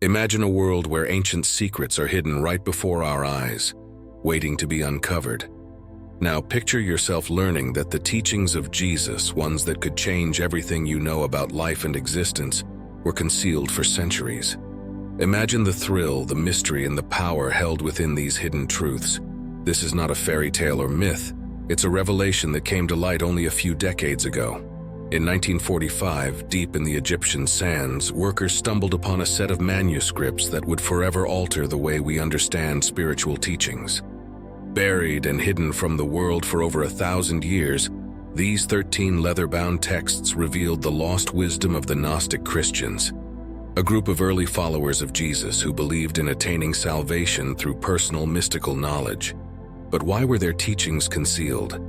Imagine a world where ancient secrets are hidden right before our eyes, waiting to be uncovered. Now picture yourself learning that the teachings of Jesus, ones that could change everything you know about life and existence, were concealed for centuries. Imagine the thrill, the mystery, and the power held within these hidden truths. This is not a fairy tale or myth. It's a revelation that came to light only a few decades ago. In 1945, deep in the Egyptian sands, workers stumbled upon a set of manuscripts that would forever alter the way we understand spiritual teachings. Buried and hidden from the world for over 1,000 years, these 13 leather-bound texts revealed the lost wisdom of the Gnostic Christians, a group of early followers of Jesus who believed in attaining salvation through personal mystical knowledge. But why were their teachings concealed?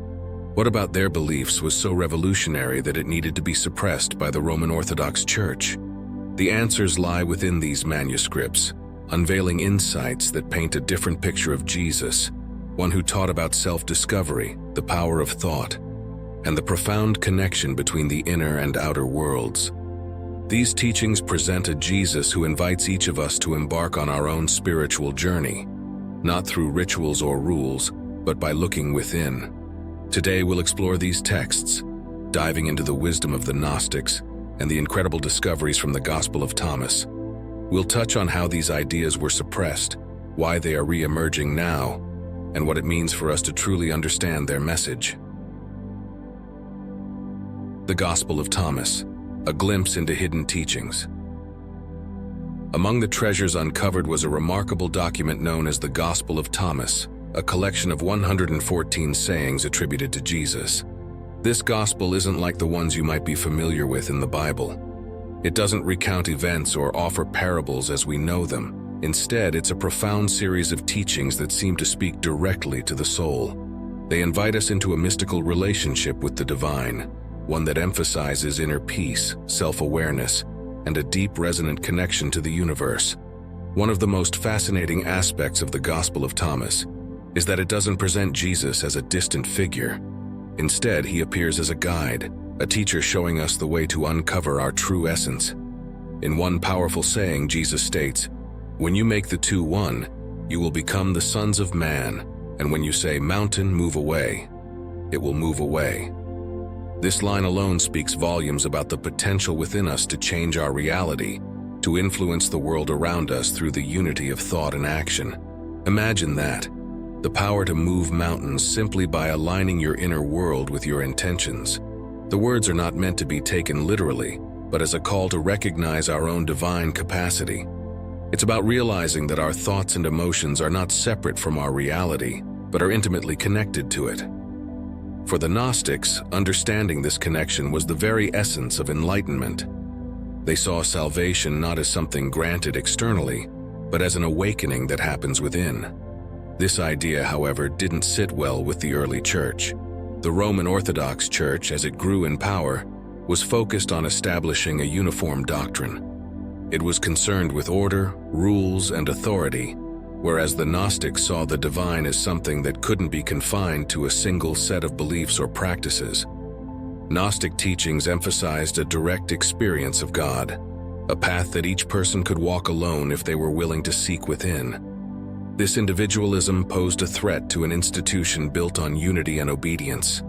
What about their beliefs was so revolutionary that it needed to be suppressed by the Roman Orthodox Church? The answers lie within these manuscripts, unveiling insights that paint a different picture of Jesus, one who taught about self-discovery, the power of thought, and the profound connection between the inner and outer worlds. These teachings present a Jesus who invites each of us to embark on our own spiritual journey, not through rituals or rules, but by looking within. Today we'll explore these texts, diving into the wisdom of the Gnostics and the incredible discoveries from the Gospel of Thomas. We'll touch on how these ideas were suppressed, why they are re-emerging now, and what it means for us to truly understand their message. The Gospel of Thomas, a glimpse into hidden teachings. Among the treasures uncovered was a remarkable document known as the Gospel of Thomas, a collection of 114 sayings attributed to Jesus. This gospel isn't like the ones you might be familiar with in the Bible. It doesn't recount events or offer parables as we know them. Instead, it's a profound series of teachings that seem to speak directly to the soul. They invite us into a mystical relationship with the divine, one that emphasizes inner peace, self-awareness, and a deep resonant connection to the universe. One of the most fascinating aspects of the Gospel of Thomas is that it doesn't present Jesus as a distant figure. Instead, he appears as a guide, a teacher showing us the way to uncover our true essence. In one powerful saying, Jesus states, "When you make the two one, you will become the sons of man, and when you say, 'Mountain, move away,' it will move away." This line alone speaks volumes about the potential within us to change our reality, to influence the world around us through the unity of thought and action. Imagine that. The power to move mountains simply by aligning your inner world with your intentions. The words are not meant to be taken literally, but as a call to recognize our own divine capacity. It's about realizing that our thoughts and emotions are not separate from our reality, but are intimately connected to it. For the Gnostics, understanding this connection was the very essence of enlightenment. They saw salvation not as something granted externally, but as an awakening that happens within. This idea, however, didn't sit well with the early church. The Roman Orthodox Church, as it grew in power, was focused on establishing a uniform doctrine. It was concerned with order, rules, and authority, whereas the Gnostics saw the divine as something that couldn't be confined to a single set of beliefs or practices. Gnostic teachings emphasized a direct experience of God, a path that each person could walk alone if they were willing to seek within. This individualism posed a threat to an institution built on unity and obedience.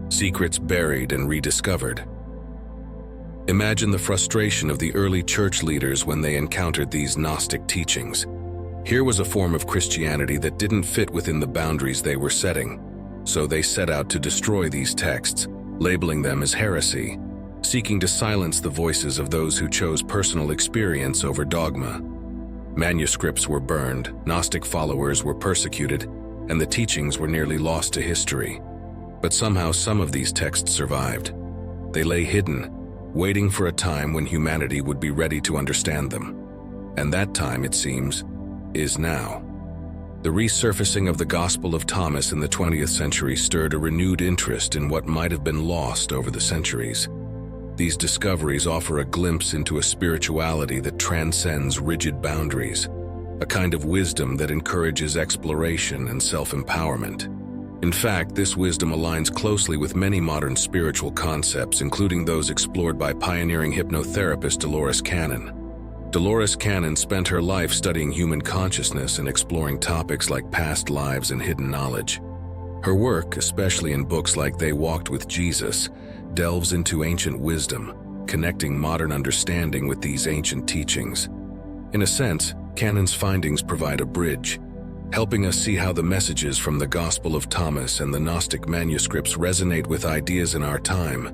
Secrets buried and rediscovered. Imagine the frustration of the early church leaders when they encountered these Gnostic teachings. Here was a form of Christianity that didn't fit within the boundaries they were setting, so they set out to destroy these texts, labeling them as heresy, seeking to silence the voices of those who chose personal experience over dogma. Manuscripts were burned, Gnostic followers were persecuted, and the teachings were nearly lost to history. But somehow some of these texts survived. They lay hidden, waiting for a time when humanity would be ready to understand them. And that time, it seems, is now. The resurfacing of the Gospel of Thomas in the 20th century stirred a renewed interest in what might have been lost over the centuries. These discoveries offer a glimpse into a spirituality that transcends rigid boundaries, a kind of wisdom that encourages exploration and self-empowerment. In fact, this wisdom aligns closely with many modern spiritual concepts, including those explored by pioneering hypnotherapist Dolores Cannon. Dolores Cannon spent her life studying human consciousness and exploring topics like past lives and hidden knowledge. Her work, especially in books like They Walked with Jesus, delves into ancient wisdom, connecting modern understanding with these ancient teachings. In a sense, Cannon's findings provide a bridge, helping us see how the messages from the Gospel of Thomas and the Gnostic manuscripts resonate with ideas in our time,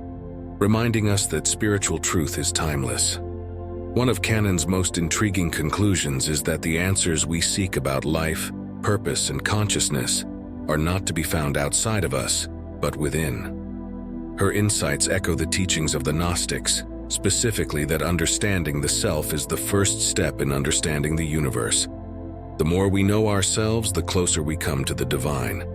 reminding us that spiritual truth is timeless. One of Cannon's most intriguing conclusions is that the answers we seek about life, purpose, and consciousness are not to be found outside of us, but within. Her insights echo the teachings of the Gnostics, specifically that understanding the self is the first step in understanding the universe. The more we know ourselves, the closer we come to the divine.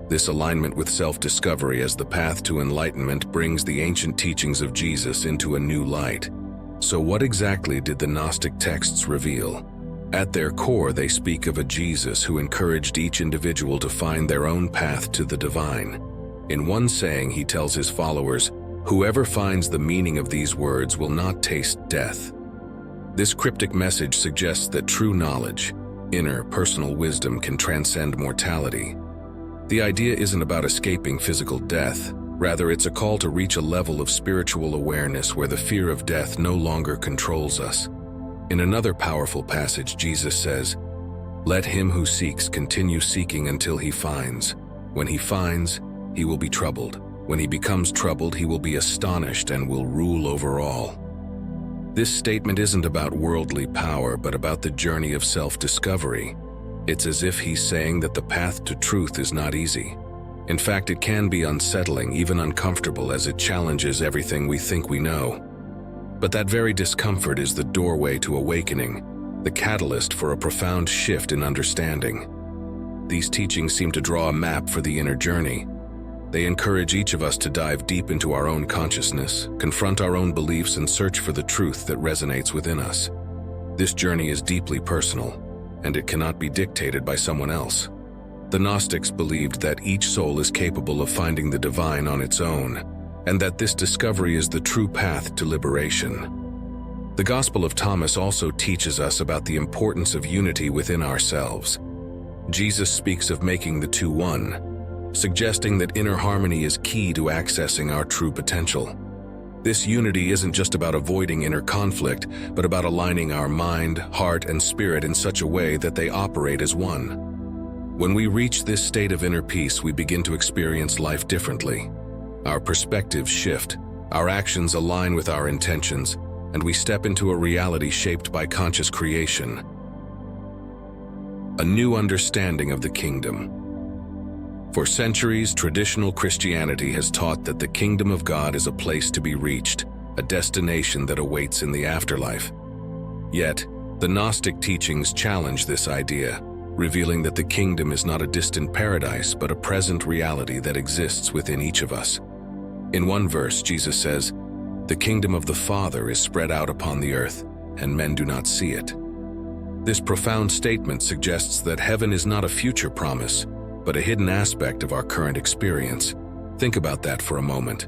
This alignment with self-discovery as the path to enlightenment brings the ancient teachings of Jesus into a new light. So what exactly did the Gnostic texts reveal? At their core, they speak of a Jesus who encouraged each individual to find their own path to the divine. In one saying, he tells his followers, "Whoever finds the meaning of these words will not taste death." This cryptic message suggests that true knowledge, inner, personal wisdom can transcend mortality. The idea isn't about escaping physical death. Rather, it's a call to reach a level of spiritual awareness where the fear of death no longer controls us. In another powerful passage, Jesus says, "Let him who seeks continue seeking until he finds. When he finds, he will be troubled. When he becomes troubled, he will be astonished and will rule over all." This statement isn't about worldly power, but about the journey of self-discovery. It's as if he's saying that the path to truth is not easy. In fact, it can be unsettling, even uncomfortable, as it challenges everything we think we know. But that very discomfort is the doorway to awakening, the catalyst for a profound shift in understanding. These teachings seem to draw a map for the inner journey. They encourage each of us to dive deep into our own consciousness, confront our own beliefs, and search for the truth that resonates within us. This journey is deeply personal, and it cannot be dictated by someone else. The Gnostics believed that each soul is capable of finding the divine on its own, and that this discovery is the true path to liberation. The Gospel of Thomas also teaches us about the importance of unity within ourselves. Jesus speaks of making the two one, suggesting that inner harmony is key to accessing our true potential. This unity isn't just about avoiding inner conflict, but about aligning our mind, heart, and spirit in such a way that they operate as one. When we reach this state of inner peace, we begin to experience life differently. Our perspectives shift, our actions align with our intentions, and we step into a reality shaped by conscious creation. A new understanding of the kingdom. For centuries, traditional Christianity has taught that the kingdom of God is a place to be reached, a destination that awaits in the afterlife. Yet, the Gnostic teachings challenge this idea, revealing that the kingdom is not a distant paradise, but a present reality that exists within each of us. In one verse, Jesus says, "The kingdom of the Father is spread out upon the earth, and men do not see it." This profound statement suggests that heaven is not a future promise, but a hidden aspect of our current experience. Think about that for a moment.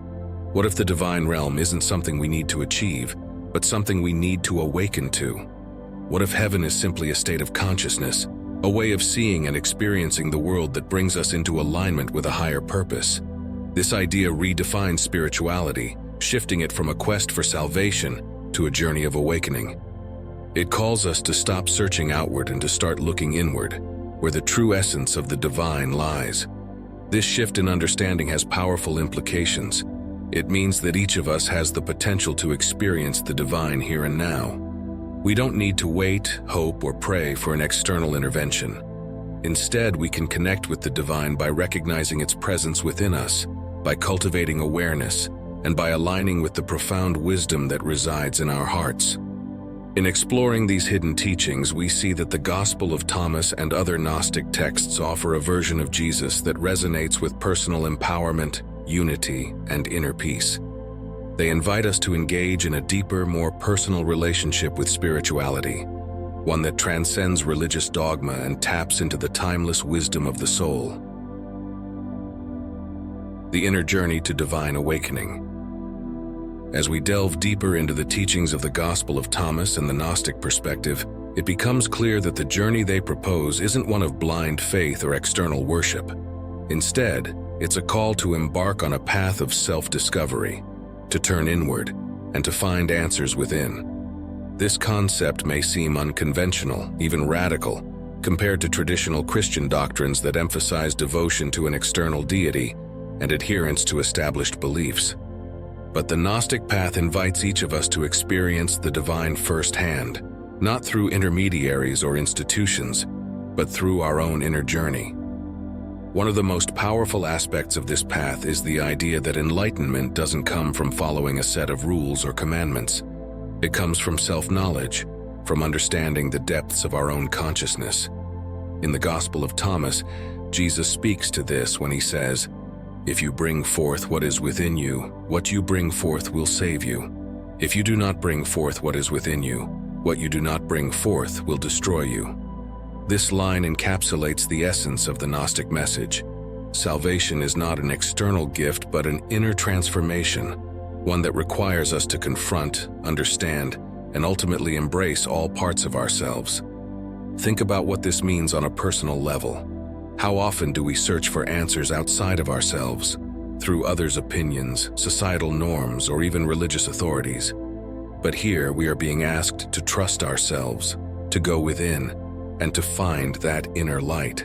What if the divine realm isn't something we need to achieve, but something we need to awaken to? What if heaven is simply a state of consciousness, a way of seeing and experiencing the world that brings us into alignment with a higher purpose? This idea redefines spirituality, shifting it from a quest for salvation to a journey of awakening. It calls us to stop searching outward and to start looking inward, where the true essence of the divine lies. This shift in understanding has powerful implications. It means that each of us has the potential to experience the divine here and now. We don't need to wait, hope, or pray for an external intervention. Instead, we can connect with the divine by recognizing its presence within us, by cultivating awareness, and by aligning with the profound wisdom that resides in our hearts. In exploring these hidden teachings, we see that the Gospel of Thomas and other Gnostic texts offer a version of Jesus that resonates with personal empowerment, unity, and inner peace. They invite us to engage in a deeper, more personal relationship with spirituality, one that transcends religious dogma and taps into the timeless wisdom of the soul. The inner journey to divine awakening. As we delve deeper into the teachings of the Gospel of Thomas and the Gnostic perspective, it becomes clear that the journey they propose isn't one of blind faith or external worship. Instead, it's a call to embark on a path of self-discovery, to turn inward, and to find answers within. This concept may seem unconventional, even radical, compared to traditional Christian doctrines that emphasize devotion to an external deity and adherence to established beliefs. But the Gnostic path invites each of us to experience the divine firsthand, not through intermediaries or institutions, but through our own inner journey. One of the most powerful aspects of this path is the idea that enlightenment doesn't come from following a set of rules or commandments. It comes from self-knowledge, from understanding the depths of our own consciousness. In the Gospel of Thomas, Jesus speaks to this when he says, "If you bring forth what is within you, what you bring forth will save you. If you do not bring forth what is within you, what you do not bring forth will destroy you." This line encapsulates the essence of the Gnostic message. Salvation is not an external gift, but an inner transformation, one that requires us to confront, understand, and ultimately embrace all parts of ourselves. Think about what this means on a personal level. How often do we search for answers outside of ourselves, through others' opinions, societal norms, or even religious authorities? But here we are being asked to trust ourselves, to go within, and to find that inner light.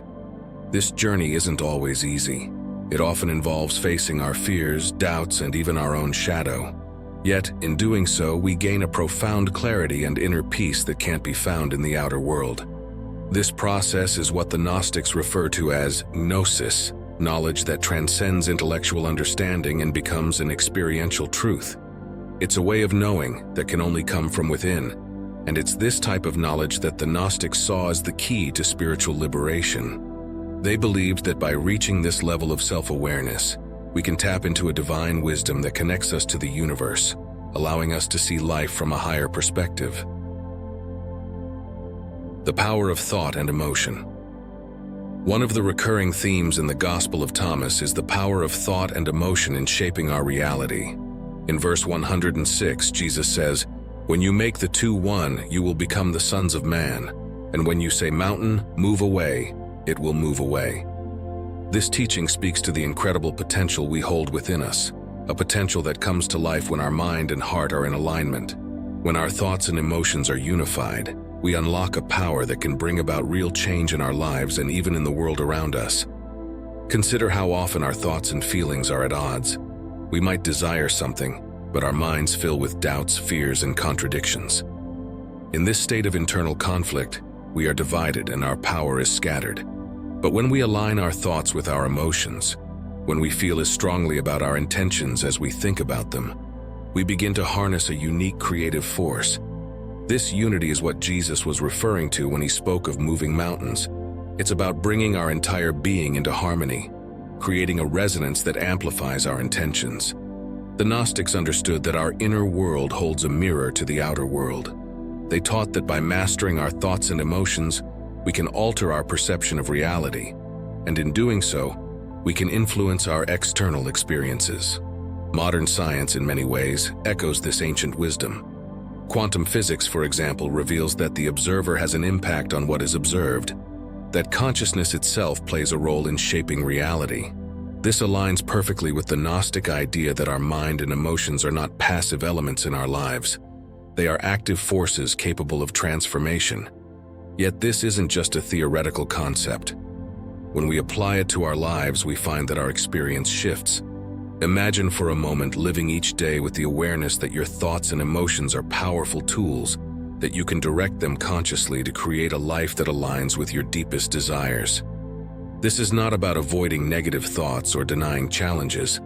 This journey isn't always easy. It often involves facing our fears, doubts, and even our own shadow. Yet, in doing so, we gain a profound clarity and inner peace that can't be found in the outer world. This process is what the Gnostics refer to as Gnosis, knowledge that transcends intellectual understanding and becomes an experiential truth. It's a way of knowing that can only come from within, and it's this type of knowledge that the Gnostics saw as the key to spiritual liberation. They believed that by reaching this level of self-awareness, we can tap into a divine wisdom that connects us to the universe, allowing us to see life from a higher perspective. The power of thought and emotion. One of the recurring themes in the Gospel of Thomas is the power of thought and emotion in shaping our reality. In verse 106, Jesus says, "When you make the two one, you will become the sons of man, and when you say mountain, move away, it will move away." This teaching speaks to the incredible potential we hold within us, a potential that comes to life when our mind and heart are in alignment. When our thoughts and emotions are unified, we unlock a power that can bring about real change in our lives and even in the world around us. Consider how often our thoughts and feelings are at odds. We might desire something, but our minds fill with doubts, fears, and contradictions. In this state of internal conflict, we are divided and our power is scattered. But when we align our thoughts with our emotions, when we feel as strongly about our intentions as we think about them, we begin to harness a unique creative force. This unity is what Jesus was referring to when he spoke of moving mountains. It's about bringing our entire being into harmony, creating a resonance that amplifies our intentions. The Gnostics understood that our inner world holds a mirror to the outer world. They taught that by mastering our thoughts and emotions, we can alter our perception of reality, and in doing so, we can influence our external experiences. Modern science, in many ways, echoes this ancient wisdom. Quantum physics, for example, reveals that the observer has an impact on what is observed, that consciousness itself plays a role in shaping reality. This aligns perfectly with the Gnostic idea that our mind and emotions are not passive elements in our lives. They are active forces capable of transformation. Yet this isn't just a theoretical concept. When we apply it to our lives, we find that our experience shifts. Imagine for a moment living each day with the awareness that your thoughts and emotions are powerful tools, that you can direct them consciously to create a life that aligns with your deepest desires. This is not about avoiding negative thoughts or denying challenges.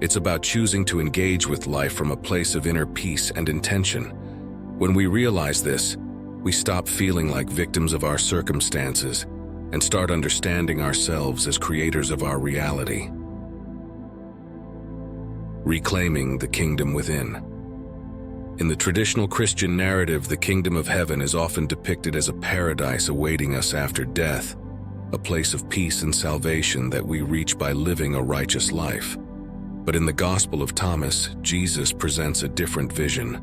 It's about choosing to engage with life from a place of inner peace and intention. When we realize this, we stop feeling like victims of our circumstances and start understanding ourselves as creators of our reality. Reclaiming the kingdom within. In the traditional Christian narrative, the kingdom of heaven is often depicted as a paradise awaiting us after death, a place of peace and salvation that we reach by living a righteous life. But in the Gospel of Thomas, Jesus presents a different vision.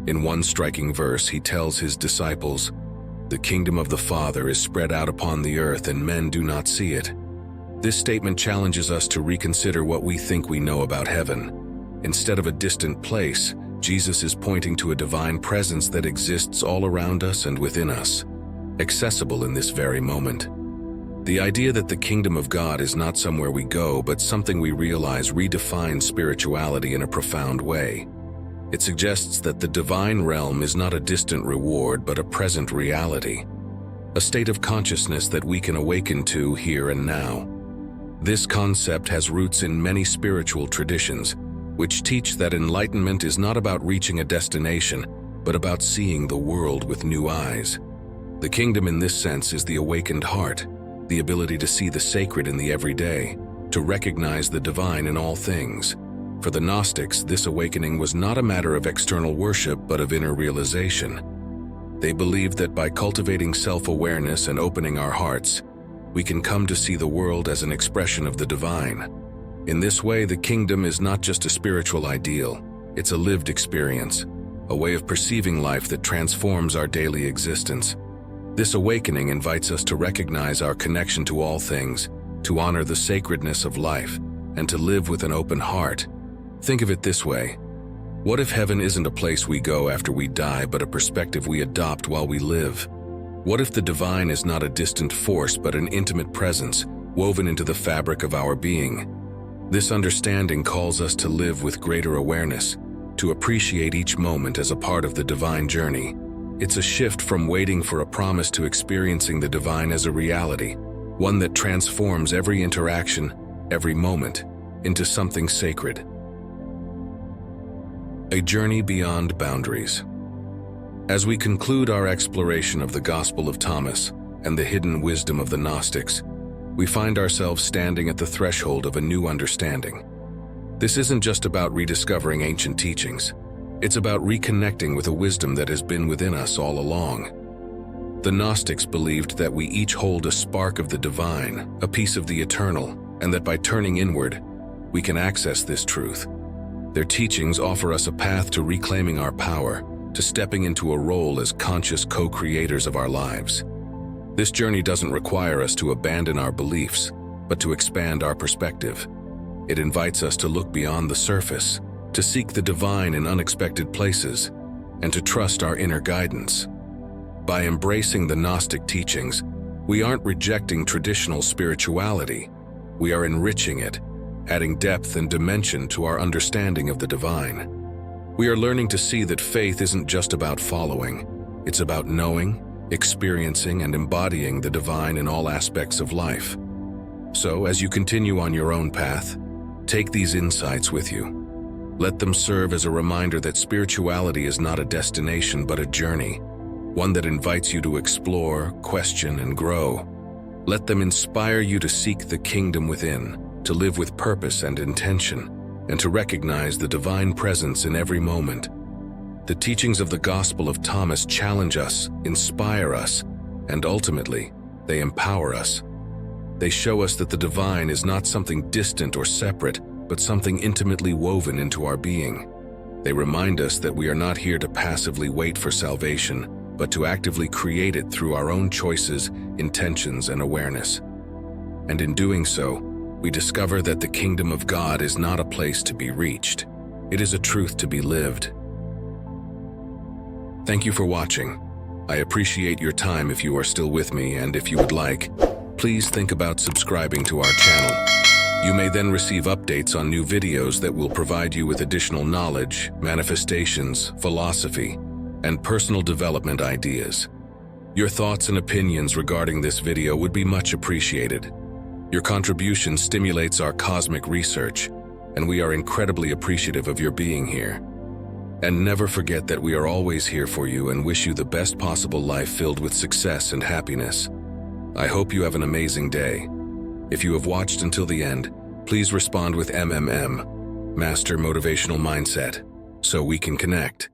In one striking verse, he tells his disciples, "The kingdom of the Father is spread out upon the earth, and men do not see it." This statement challenges us to reconsider what we think we know about heaven. Instead of a distant place, Jesus is pointing to a divine presence that exists all around us and within us, accessible in this very moment. The idea that the kingdom of God is not somewhere we go, but something we realize redefines spirituality in a profound way. It suggests that the divine realm is not a distant reward, but a present reality, a state of consciousness that we can awaken to here and now. This concept has roots in many spiritual traditions, which teach that enlightenment is not about reaching a destination, but about seeing the world with new eyes. The kingdom in this sense is the awakened heart, the ability to see the sacred in the everyday, to recognize the divine in all things. For the Gnostics, this awakening was not a matter of external worship, but of inner realization. They believed that by cultivating self-awareness and opening our hearts, we can come to see the world as an expression of the divine. In this way, the kingdom is not just a spiritual ideal, it's a lived experience, a way of perceiving life that transforms our daily existence. This awakening invites us to recognize our connection to all things, to honor the sacredness of life, and to live with an open heart. Think of it this way. What if heaven isn't a place we go after we die, but a perspective we adopt while we live? What if the divine is not a distant force, but an intimate presence, woven into the fabric of our being? This understanding calls us to live with greater awareness, to appreciate each moment as a part of the divine journey. It's a shift from waiting for a promise to experiencing the divine as a reality, one that transforms every interaction, every moment, into something sacred. A journey beyond boundaries. As we conclude our exploration of the Gospel of Thomas and the hidden wisdom of the Gnostics, we find ourselves standing at the threshold of a new understanding. This isn't just about rediscovering ancient teachings. It's about reconnecting with a wisdom that has been within us all along. The Gnostics believed that we each hold a spark of the divine, a piece of the eternal, and that by turning inward, we can access this truth. Their teachings offer us a path to reclaiming our power, to stepping into a role as conscious co-creators of our lives. This journey doesn't require us to abandon our beliefs, but to expand our perspective. It invites us to look beyond the surface, to seek the divine in unexpected places, and to trust our inner guidance. By embracing the Gnostic teachings, we aren't rejecting traditional spirituality. We are enriching it, adding depth and dimension to our understanding of the divine. We are learning to see that faith isn't just about following. It's about knowing, experiencing, and embodying the divine in all aspects of life. So, as you continue on your own path, take these insights with you. Let them serve as a reminder that spirituality is not a destination but a journey, one that invites you to explore, question, and grow. Let them inspire you to seek the kingdom within, to live with purpose and intention, and to recognize the divine presence in every moment. The teachings of the Gospel of Thomas challenge us, inspire us, and ultimately, they empower us. They show us that the divine is not something distant or separate, but something intimately woven into our being. They remind us that we are not here to passively wait for salvation, but to actively create it through our own choices, intentions, and awareness. And in doing so, we discover that the kingdom of God is not a place to be reached. It is a truth to be lived. Thank you for watching. I appreciate your time if you are still with me, and if you would like, please think about subscribing to our channel. You may then receive updates on new videos that will provide you with additional knowledge, manifestations, philosophy, and personal development ideas. Your thoughts and opinions regarding this video would be much appreciated. Your contribution stimulates our cosmic research, and we are incredibly appreciative of your being here. And never forget that we are always here for you and wish you the best possible life filled with success and happiness. I hope you have an amazing day. If you have watched until the end, please respond with MMM, Master Motivational Mindset, so we can connect.